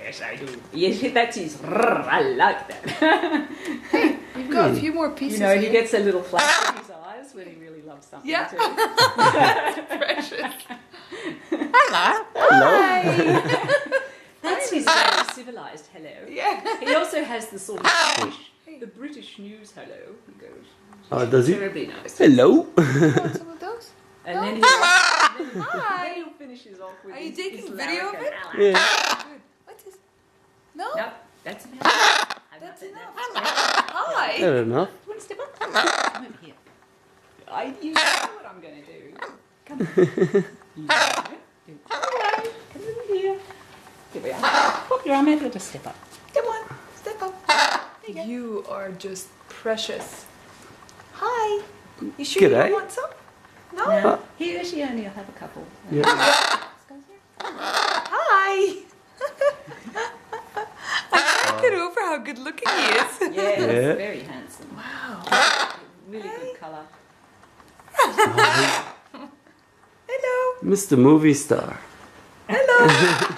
yes, I do. Yes, that is. I like that. Hey, we've got a few more pieces. You know, he here. gets a little flash in his eyes when he really loves something Yeah. too. Precious. Hello. Hi. That's his very civilised hello. Yeah. He also has the sort of British news hello. He goes, Oh, does he? terribly nice. Hello. Want some of those? And then Hi. he finishes off with Are you his taking his video of larrikin. it? Yeah. Good. What is? No. No, that's enough. That's it enough. now. Hi. Fair enough. One step up. Come over here. You know what I'm going to do. Come on. Come over here. Here we are. Pop your arm out. Just step up. Come on. Step up. You are just precious. Hi. You sure you G'day. don't want some? No. Now, here she only will have a couple. Yeah. Hi. I can't get over how good looking he is. Yes, Yeah. very handsome. Wow. Really good colour. Hello. Mr. Movie Star. Hello.